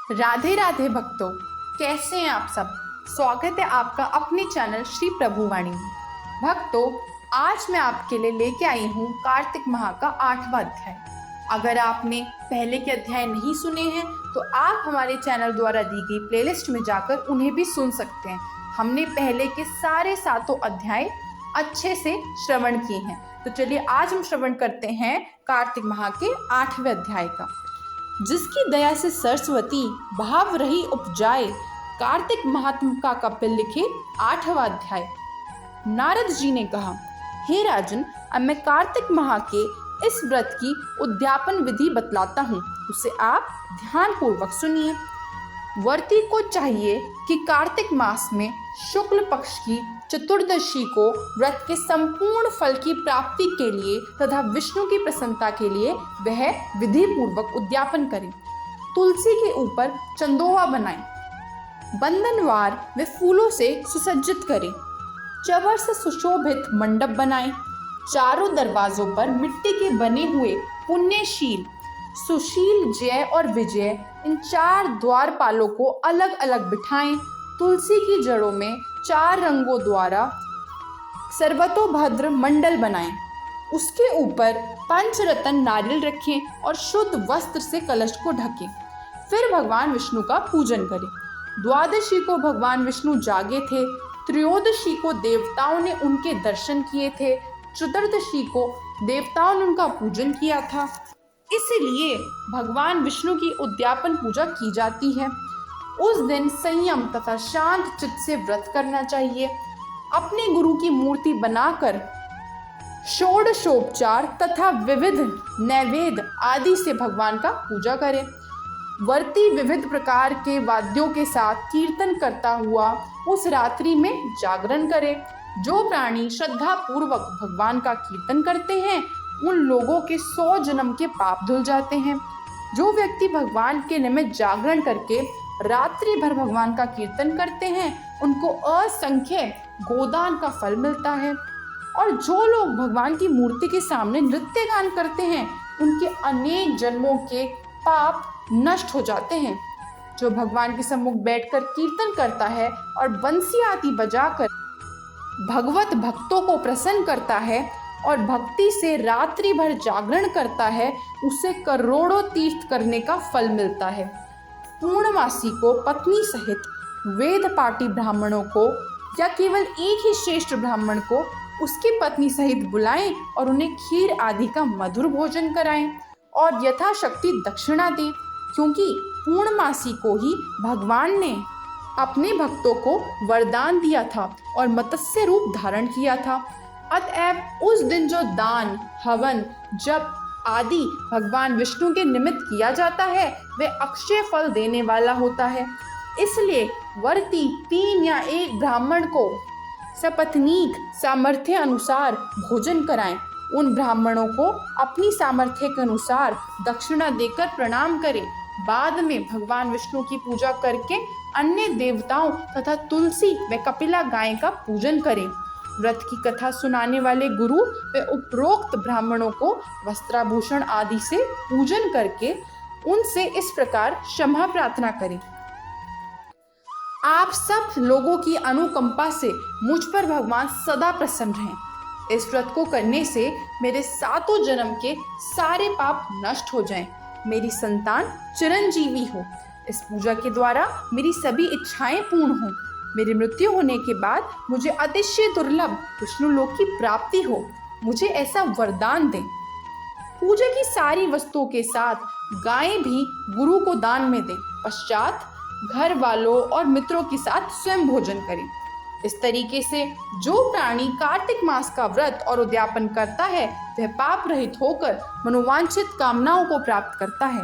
राधे राधे भक्तों, कैसे हैं आप सब। स्वागत है आपका अपने चैनल श्री प्रभुवाणी में। भक्तों, आज मैं आपके लिए लेके आई हूँ कार्तिक माह का 8वां अध्याय। अगर आपने पहले के अध्याय नहीं सुने हैं तो आप हमारे चैनल द्वारा दी गई प्लेलिस्ट में जाकर उन्हें भी सुन सकते हैं। हमने पहले के सारे 7 अध्याय अच्छे से श्रवण किए हैं। तो चलिए आज हम श्रवण करते हैं कार्तिक माह के 8वें अध्याय का। जिसकी दया से सरस्वती भाव रही उपजाए, कार्तिक महात्मा का कपिल लिखे 8वां अध्याय। नारद जी ने कहा, हे राजन, अब मैं कार्तिक माह के इस व्रत की उद्यापन विधि बतलाता हूँ, उसे आप ध्यान पूर्वक सुनिए। व्रती को चाहिए कि कार्तिक मास में शुक्ल पक्ष की चतुर्दशी को व्रत के संपूर्ण फल की प्राप्ति के लिए तथा विष्णु की प्रसन्नता के लिए वह विधि पूर्वक उद्यापन करें। तुलसी के ऊपर चंदोवा बनाएं, बंधनवार व फूलों से सुसज्जित करें, चवर से सुशोभित मंडप बनाएं, चारों दरवाजों पर मिट्टी के बने हुए पुण्यशील, सुशील, जय और विजय इन 4 द्वारपालों को अलग अलग बिठाएं। तुलसी की जड़ों में 4 रंगों द्वारा सर्वतोभद्र मंडल बनाएं। उसके ऊपर पंचरत्न नारियल रखें और शुद्ध वस्त्र से कलश को ढकें। फिर भगवान विष्णु का पूजन करें। द्वादशी को भगवान विष्णु जागे थे, त्रयोदशी को देवताओं ने उनके दर्शन किए थे, चतुर्दशी को देवताओं ने उनका पूजन किया था। इसलिए भगवान विष्णु की उद्यापन पूजा की जाती है। उस दिन संयम तथा शांत चित्त से व्रत करना चाहिए। अपने गुरु की मूर्ति बनाकर षोडशोपचार तथा विविध नैवेद्य आदि से भगवान का पूजा करें। व्रती विविध प्रकार के वाद्यों के साथ कीर्तन करता हुआ उस रात्रि में जागरण करे। जो प्राणी श्रद्धा पूर्वक भगवान का कीर्तन करते हैं उन लोगों के 100 जन्म के पाप धुल जाते हैं। जो व्यक्ति भगवान के निमित्त जागरण करके रात्रि भर भगवान का कीर्तन करते हैं उनको असंख्य गोदान का फल मिलता है। और जो लोग भगवान की मूर्ति के सामने नृत्य गान करते हैं उनके अनेक जन्मों के पाप नष्ट हो जाते हैं। जो भगवान के सम्मुख बैठकर कीर्तन करता है और बंसी आदि बजाकर भगवत भक्तों को प्रसन्न करता है और भक्ति से रात्रि भर जागरण करता है, उसे करोड़ों तीर्थ करने का फल मिलता है। पूर्णमासी को पत्नी सहित वेद पाठी ब्राह्मणों को या केवल एक ही श्रेष्ठ ब्राह्मण को उसकी पत्नी सहित बुलाएं और उन्हें खीर आदि का मधुर भोजन कराएं और यथाशक्ति दक्षिणा दें, क्योंकि पूर्णमासी को ही भगवान ने अपने भक्तों को वरदान दिया था और मत्स्य रूप धारण किया था। अतएव उस दिन जो दान, हवन, जप आदि भगवान विष्णु के निमित्त किया जाता है वह अक्षय फल देने वाला होता है। इसलिए व्रती 3 या 1 ब्राह्मण को सपत्नीक सामर्थ्य अनुसार भोजन कराएं। उन ब्राह्मणों को अपनी सामर्थ्य के अनुसार दक्षिणा देकर प्रणाम करें। बाद में भगवान विष्णु की पूजा करके अन्य देवताओं तथा तुलसी व कपिला गाय का पूजन करें। व्रत की कथा सुनाने वाले गुरु व उपरोक्त ब्राह्मणों को वस्त्राभूषण आदि से पूजन करके उनसे इस प्रकार क्षमा प्रार्थना करें। आप सब लोगों की अनुकंपा से मुझ पर भगवान सदा प्रसन्न रहें। इस व्रत को करने से मेरे 7 जन्म के सारे पाप नष्ट हो जाएं, मेरी संतान चिरंजीवी हो। इस पूजा के द्वारा मेरी सभी इच्छाएं पूर्ण हों। मेरी मृत्यु होने के बाद मुझे अतिशय दुर्लभ विष्णु लोक की प्राप्ति हो। मुझे ऐसा वरदान दें। पूजा की सारी वस्तुओं के साथ गायें भी गुरु को दान में दें। पश्चात घर वालों और मित्रों के साथ स्वयं भोजन करें। इस तरीके से जो प्राणी कार्तिक मास का व्रत और उद्यापन करता है वह पाप रहित होकर मनोवांछित कामनाओं को प्राप्त करता है।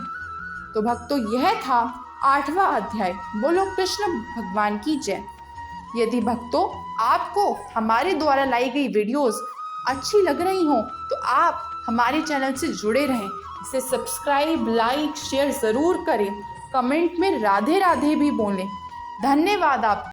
तो भक्तों, यह था 8वां अध्याय। बोलो कृष्ण भगवान की जय। यदि भक्तों आपको हमारे द्वारा लाई गई वीडियोस अच्छी लग रही हो तो आप हमारे चैनल से जुड़े रहें। इसे सब्सक्राइब, लाइक, शेयर ज़रूर करें। कमेंट में राधे राधे भी बोलें। धन्यवाद आप